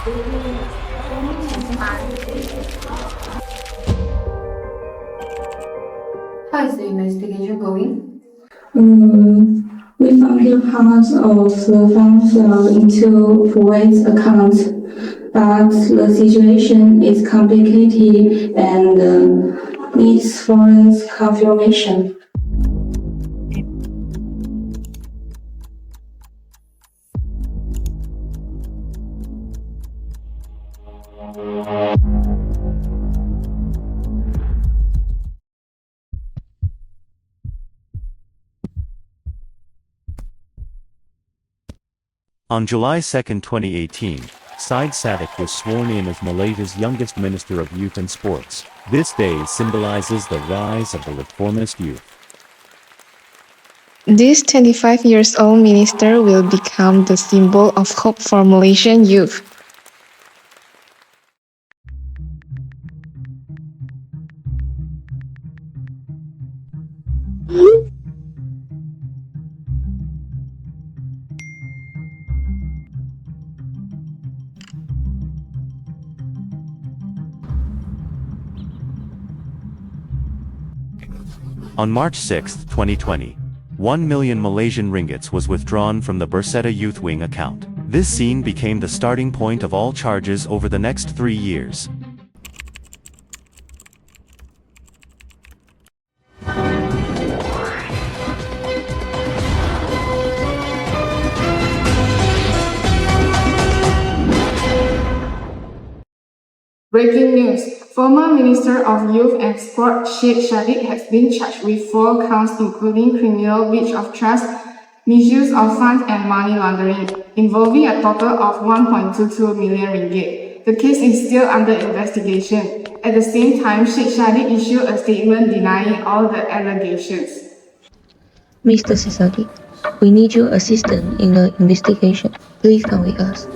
How is the investigation going? We found the parts of the funds flow into Kuwait's account, but the situation is complicated and needs foreign confirmation. On July 2, 2018, Syed was sworn in as Malaysia's youngest Minister of Youth and Sports. This day symbolizes the rise of the reformist youth. This 25 years old minister will become the symbol of hope for Malaysian youth. On March 6, 2020, 1 million Malaysian ringgits was withdrawn from the Berseta Youth Wing account. This scene became the starting point of all charges over the next 3 years. Breaking news. Former Minister of Youth and Sport Syadiq has been charged with 4 counts including criminal breach of trust, misuse of funds and money laundering, involving a total of 1.22 million ringgit. The case is still under investigation. At the same time, Syadiq issued a statement denying all the allegations. Mr. Syadiq, we need your assistance in the investigation. Please come with us.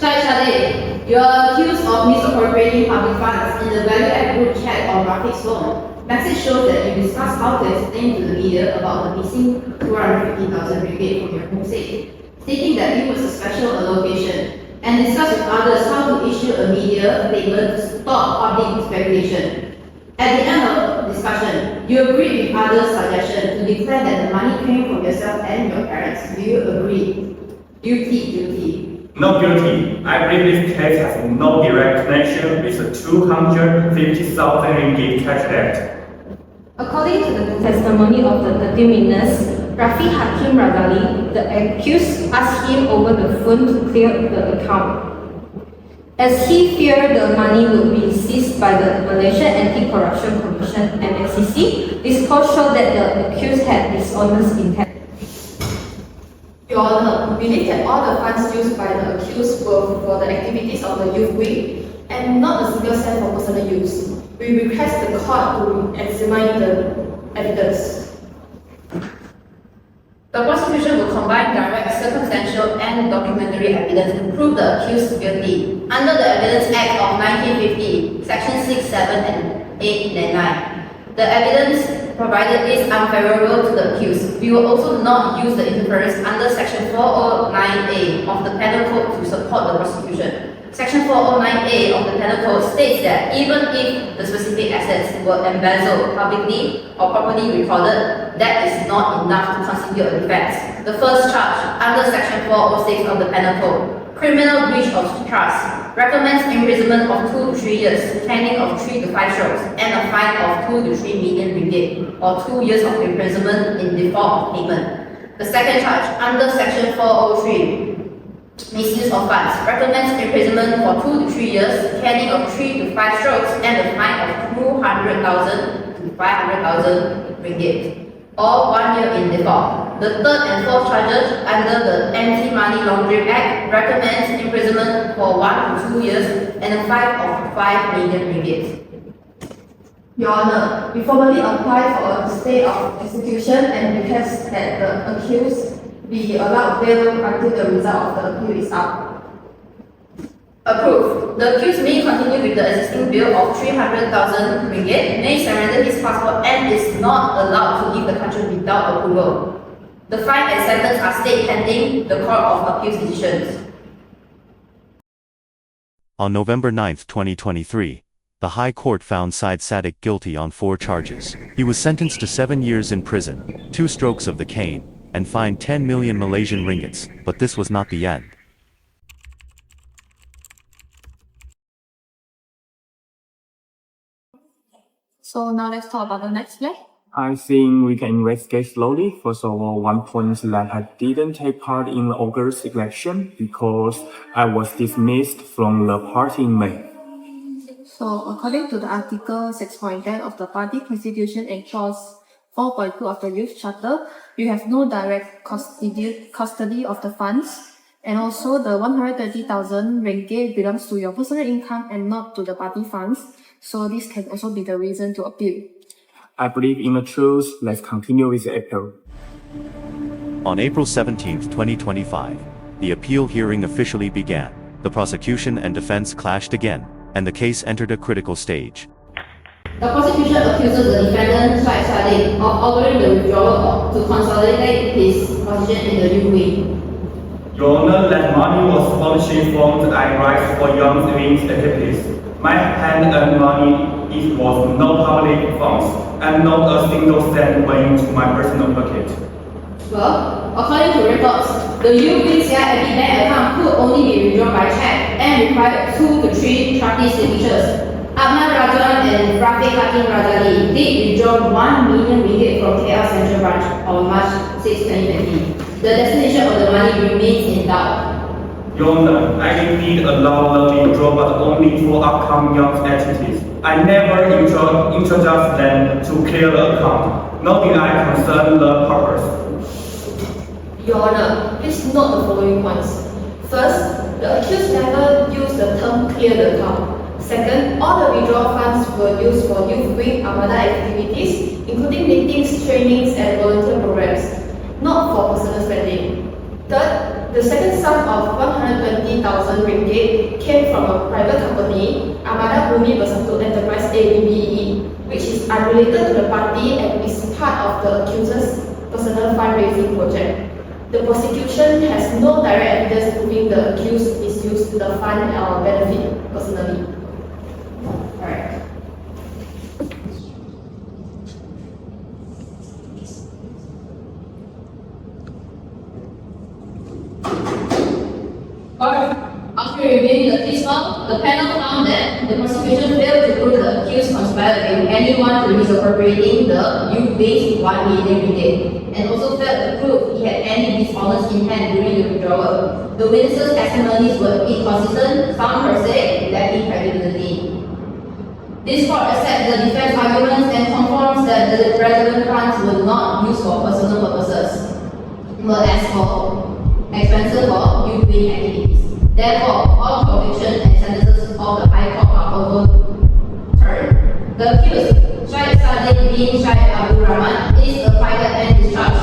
Syed, you are accused of misappropriating public funds in the value-add group chat on Rafiq's phone. Message shows that you discussed how to explain to the media about the missing 250,000 ringgit from your home safe, stating that it was a special allocation, and discussed with others how to issue a media statement to stop public speculation. At the end of discussion, you agreed with others' suggestion to declare that the money came from yourself and your parents. Do you agree? Guilty. Not guilty. I believe this case has no direct connection with the 250,000 ringgit cash debt. According to the testimony of the 30 witness, Rafi Hakim Radali, the accused, asked him over the phone to clear the account, as he feared the money would be seized by the Malaysia Anti-Corruption Commission (MACC). This court showed that the accused had dishonest intent. Your Honor, we believe that all the funds used by the accused were for the activities of the youth wing and not a single cent for personal use. We request the court to examine the evidence. The prosecution will combine direct, circumstantial, and documentary evidence to prove the accused guilty. Under the Evidence Act of 1950, Section 6, 7, and 8, and 9, the evidence provided is unfavorable to the accused. We will also not use the interference under Section 409A of the Penal Code to support the prosecution. Section 409A of the Penal Code states that even if the specific assets were embezzled publicly or properly recorded, that is not enough to constitute a defense. The first charge under Section 406 of the Penal Code, criminal breach of trust, recommends imprisonment of 2 to 3 years, caning of 3 to 5 strokes, and a fine of 2 to 3 million ringgit, or 2 years of imprisonment in default of payment. The second charge, under Section 403, misuse of funds, recommends imprisonment for 2 to 3 years, caning of 3 to 5 strokes, and a fine of 200,000 to 500,000 ringgit, or 1 year in default. The third and fourth charges under the Anti-Money Laundering Act recommends imprisonment for 1 to 2 years and a fine of 5 million ringgit. Your Honor, we formally apply for a stay of execution and request that the accused be allowed bail until the result of the appeal is up. Approved. The accused may continue with the existing bail of 300,000 ringgit, may surrender his passport and is not allowed to leave the country without approval. The fine and sentence are stayed pending the Court of Appeals decisions. On November 9, 2023, the High Court found Syadiq guilty on 4 charges. He was sentenced to 7 years in prison, 2 strokes of the cane, and fined 10 million Malaysian ringgits, but this was not the end. So now let's talk about the next play. I think we can investigate slowly. First of all, one point is that I didn't take part in the August election because I was dismissed from the party in May. So according to the Article 6.10 of the Party Constitution and Clause 4.2 of the Youth Charter, you have no direct custody of the funds, and also the 130,000 ringgit belongs to your personal income and not to the party funds. So this can also be the reason to appeal. I believe in the truth. Let's continue with the appeal. On April 17, 2025, the appeal hearing officially began. The prosecution and defense clashed again, and the case entered a critical stage. The prosecution accuses the defendant, Syed, of ordering the withdrawal to consolidate his position in the youth wing. Your Honor, that money was publishing from I Rise for Young Living activities. My hand-earned money, it was no public funds, and not a single cent went into my personal pocket. Well, according to records, the youth wing Syed bank account could only be withdrawn by check and required 2 to 3 trustee signatures. Ahmad Rajan and Rafiq Hakim Razali did withdraw 1 million ringgit from KL Central Branch on March 6, 2020. The destination of the money remains in doubt. Your Honor, I indeed allow the withdrawal but only for upcoming young activities. I never introduced them to clear the account, nor did I concern the purpose. Your Honor, please note the following points. First, the accused never used the term clear the account. Second, all the withdrawal funds were used for youth wing Armada activities, including meetings, trainings, and volunteer programs, not for personal spending. Third, the second sum of 120,000 ringgit came from a private company, Armada Bumi Bersatu Enterprise ABBE, which is unrelated to the party and is part of the accuser's personal fundraising project. The prosecution has no direct evidence proving the accused misused the fund or benefit personally. Alright. After reviewing the case file, the panel found that the prosecution failed to prove the accused conspired with anyone to misappropriating the youth-based 1 million ringgit, and also failed to prove he had any dishonest intent during the withdrawal. The witnesses' testimonies were inconsistent, some per se, lacking credibility. This court accepts the defense arguments and confirms that the relevant funds were not used for personal purposes, but as for expenses for youth-based activities. Therefore, all convictions and sentences of the High Court are overturned. The accused, Syed bin Syed Abdul Rahman, is acquitted and discharged.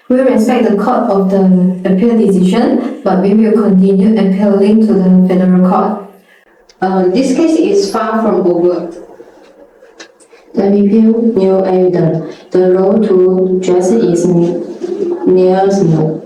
We respect the court of the appeal decision, but we will continue appealing to the federal court. This case is far from over. The review new evidence. The road to justice is near zero.